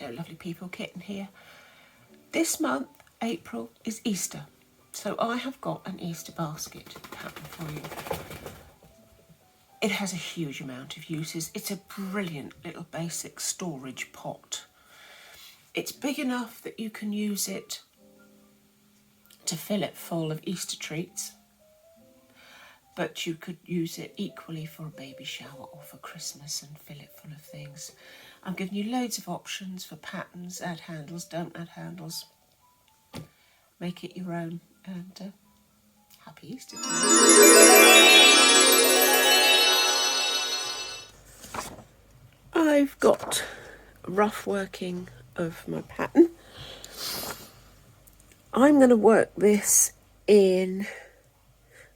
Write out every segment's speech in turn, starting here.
Hello lovely people, Kitten here. This month, April, is Easter. So I have got an Easter basket pattern for you. It has a huge amount of uses. It's a brilliant little basic storage pot. It's big enough that you can use it to fill it full of Easter treats, but you could use it equally for a baby shower or for Christmas and fill it full of things. I'm giving you loads of options for patterns. Add handles, don't add handles. Make it your own, and happy Easter to you. I've got a rough working of my pattern. I'm going to work this in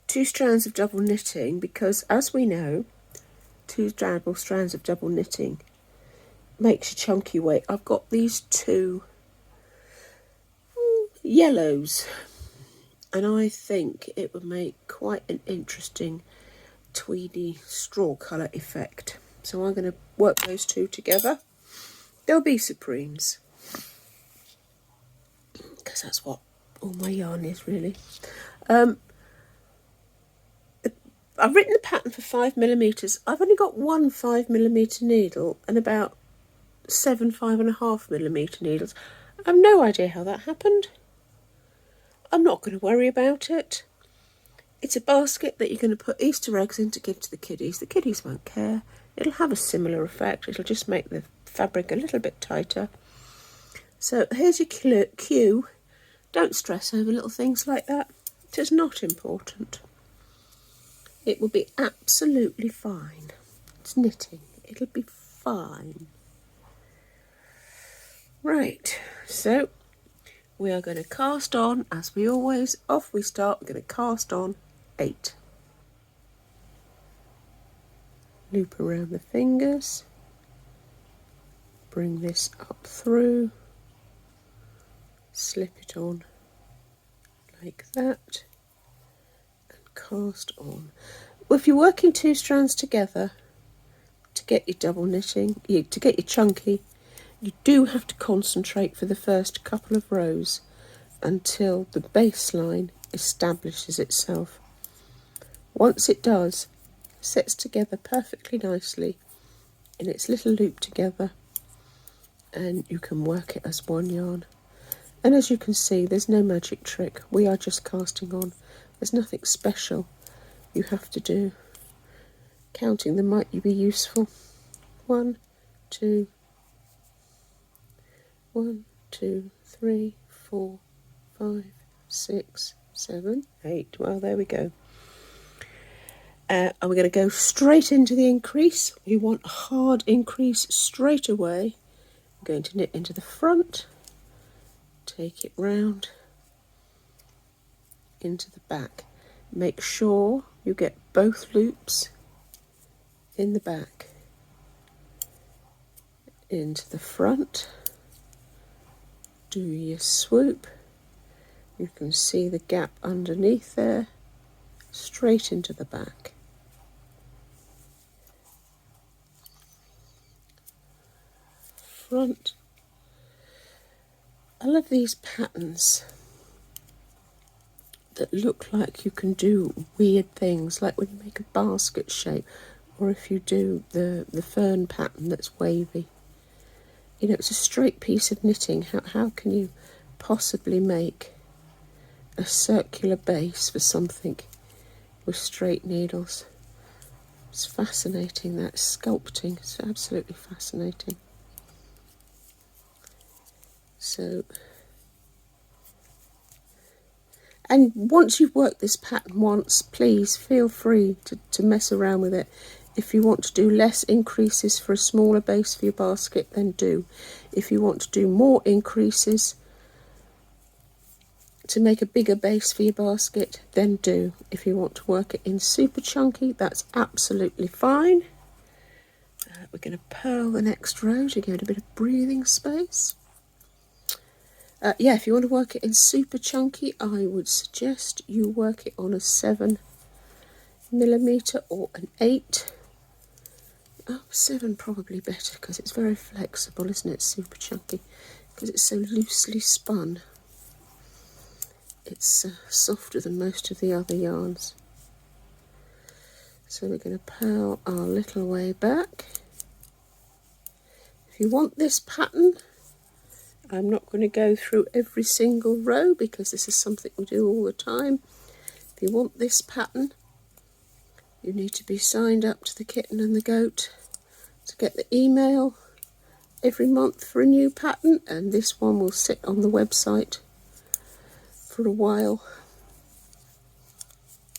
2 strands of double knitting because, as we know, 2 double strands of double knitting makes a chunky weight. I've got these 2 yellows, and I think it would make quite an interesting tweedy straw colour effect. So I'm going to work those 2 together. They'll be Supremes, because that's what all my yarn is really. I've written the pattern for 5mm. I've only got one 5mm needle and about 7 5.5mm needles. I have no idea how that happened. I'm not going to worry about it. It's a basket that you're going to put Easter eggs in to give to the kiddies. The kiddies won't care. It'll have a similar effect. It'll just make the fabric a little bit tighter. So here's your cue. Don't stress over little things like that. It is not important. It will be absolutely fine. It's knitting. It'll be fine. Right, so we are going to cast on, as we always, off we start. We're going to cast on 8. Loop around the fingers. Bring this up through. Slip it on like that. Cast on. Well, if you're working 2 strands together to get your double knitting, to get your chunky, you do have to concentrate for the first couple of rows until the baseline establishes itself. Once it does, it sets together perfectly nicely in its little loop together, and you can work it as one yarn. And as you can see, there's no magic trick. We are just casting on. There's nothing special you have to do. Counting them might be useful. 1, 2, 1, 2, 3, 4, 5, 6, 7, 8. Well, there we go. And we're going to go straight into the increase. We want a hard increase straight away. I'm going to knit into the front, take it round into the back. Make sure you get both loops in the back, into the front, do your swoop. You can see the gap underneath there, straight into the back. Front. I love these patterns that look like you can do weird things, like when you make a basket shape, or if you do the fern pattern that's wavy. You know, it's a straight piece of knitting. How can you possibly make a circular base for something with straight needles? It's fascinating, that sculpting. It's absolutely fascinating. So, and once you've worked this pattern once, please feel free to mess around with it. If you want to do less increases for a smaller base for your basket, then do. If you want to do more increases to make a bigger base for your basket, then do. If you want to work it in super chunky, that's absolutely fine. We're going to purl the next row to give it a bit of breathing space. Yeah, if you want to work it in super chunky, I would suggest you work it on a 7mm or an 8. Oh, 7 probably better because it's very flexible, isn't it? Super chunky because it's so loosely spun. It's softer than most of the other yarns. So we're going to purl our little way back. If you want this pattern, I'm not going to go through every single row because this is something we do all the time. If you want this pattern, you need to be signed up to the Kitten and the Goat to get the email every month for a new pattern, and this one will sit on the website for a while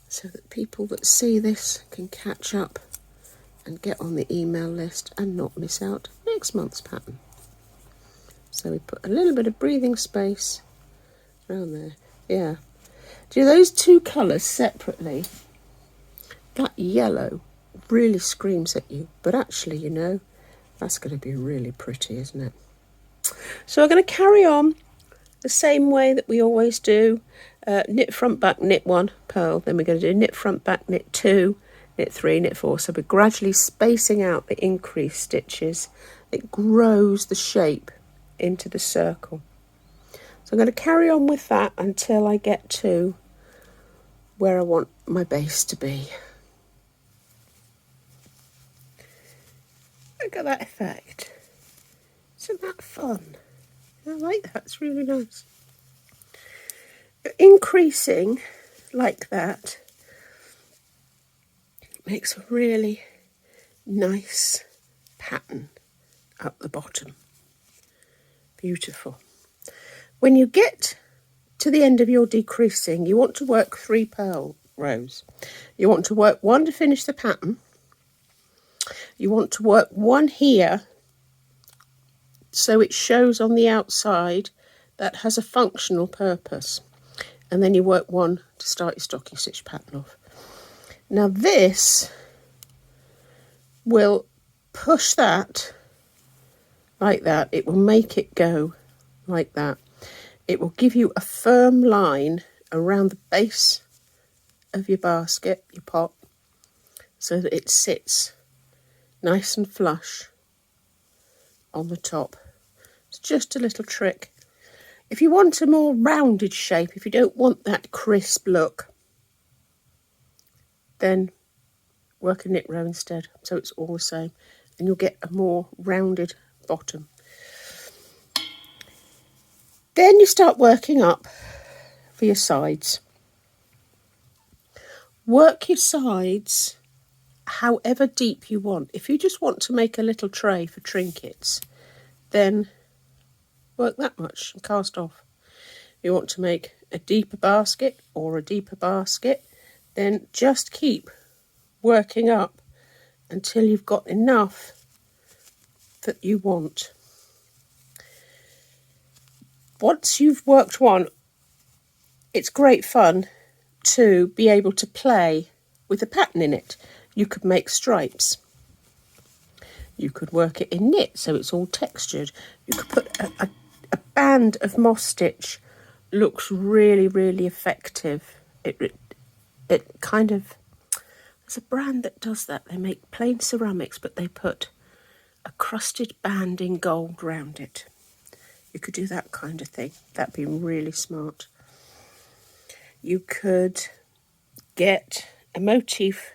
so that people that see this can catch up and get on the email list and not miss out next month's pattern. So we put a little bit of breathing space around there. Yeah. Do those two colours separately, that yellow really screams at you, but actually, you know, that's going to be really pretty, isn't it? So we're going to carry on the same way that we always do. Knit front back, knit 1, purl. Then we're going to do knit front back, knit 2, knit 3, knit 4. So we're gradually spacing out the increased stitches. It grows the shape into the circle. So I'm going to carry on with that until I get to where I want my base to be. Look at that effect. Isn't that fun? I like that, it's really nice. Increasing like that makes a really nice pattern up the bottom. Beautiful. When you get to the end of your decreasing, you want to work 3 purl rows. You want to work 1 to finish the pattern. You want to work 1 here so it shows on the outside that has a functional purpose. And then you work 1 to start your stocking stitch pattern off. Now this will push that like that. It will make it go like that. It will give you a firm line around the base of your basket, your pot, so that it sits nice and flush on the top. It's just a little trick. If you want a more rounded shape, if you don't want that crisp look, then work a knit row instead, so it's all the same, and you'll get a more rounded bottom. Then you start working up for your sides. Work your sides however deep you want. If you just want to make a little tray for trinkets, then work that much and cast off. If you want to make a deeper basket or a deeper basket, then just keep working up until you've got enough that you want. Once you've worked one, it's great fun to be able to play with a pattern in it. You could make stripes. You could work it in knit so it's all textured. You could put a band of moss stitch. Looks really, really effective. It kind of, there's a brand that does that. They make plain ceramics, but they put a crusted band in gold round it. You could do that kind of thing. That'd be really smart. You could get a motif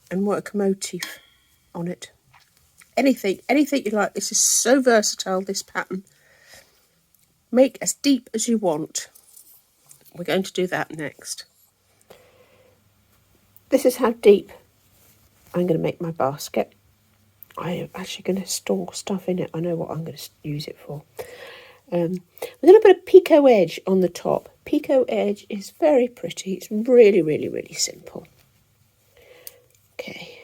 and work a motif on it. Anything you like. This is so versatile, this pattern. Make as deep as you want. We're going to do that next. This is how deep I'm going to make my basket. I am actually going to store stuff in it. I know what I'm going to use it for. We're going to put a picot edge on the top. Picot edge is very pretty. It's really, really, really simple. Okay.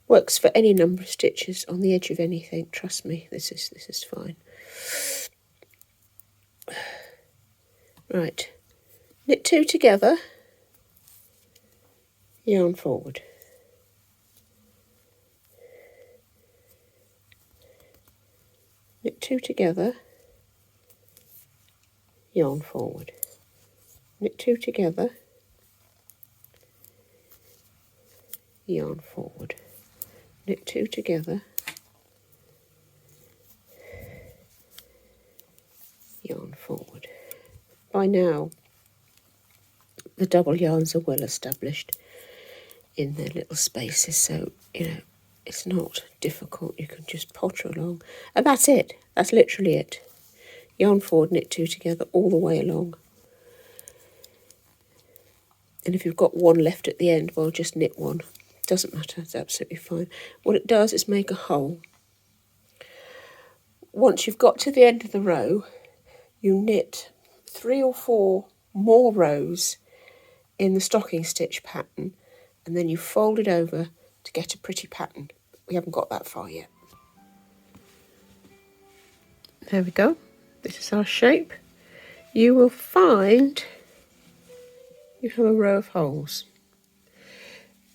Works for any number of stitches on the edge of anything. Trust me, this is fine. Right. Knit 2 together. Yarn forward. Knit 2 together. Yarn forward. Knit 2 together. Yarn forward. knit 2 together, yarn forward. By now the double yarns are well established in their little spaces, so it's not difficult. You can just potter along, and that's it. That's literally it. Yarn forward, knit 2 together all the way along. And if you've got one left at the end, well, just knit one. Doesn't matter, it's absolutely fine. What it does is make a hole. Once you've got to the end of the row, you knit 3 or 4 more rows in the stocking stitch pattern, and then you fold it over to get a pretty pattern. We haven't got that far yet. There we go. This is our shape. You will find you have a row of holes.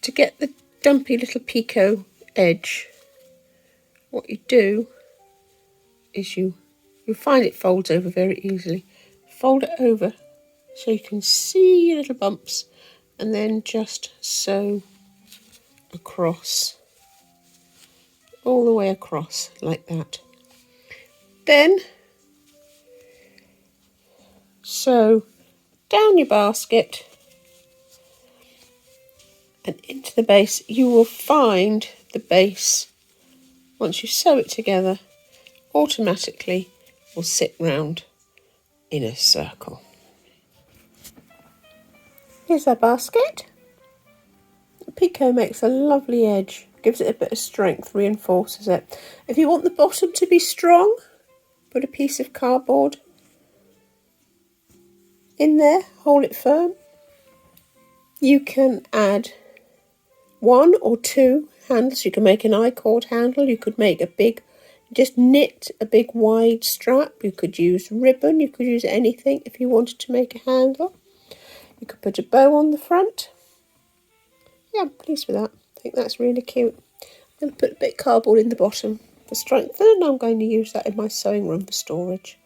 To get the dumpy little picot edge, what you do is you find it folds over very easily. Fold it over so you can see your little bumps, and then just sew across, all the way across like that. Then sew down your basket and into the base. You will find the base, once you sew it together, automatically will sit round in a circle. Here's our basket. The picot makes a lovely edge, gives it a bit of strength, reinforces it. If you want the bottom to be strong, put a piece of cardboard in there, hold it firm. You can add 1 or 2 handles. You can make an I-cord handle. You could make just knit a big wide strap. You could use ribbon. You could use anything if you wanted to make a handle. You could put a bow on the front. Yeah, I'm pleased with that. I think that's really cute. I'm going to put a bit of cardboard in the bottom for strength, and I'm going to use that in my sewing room for storage.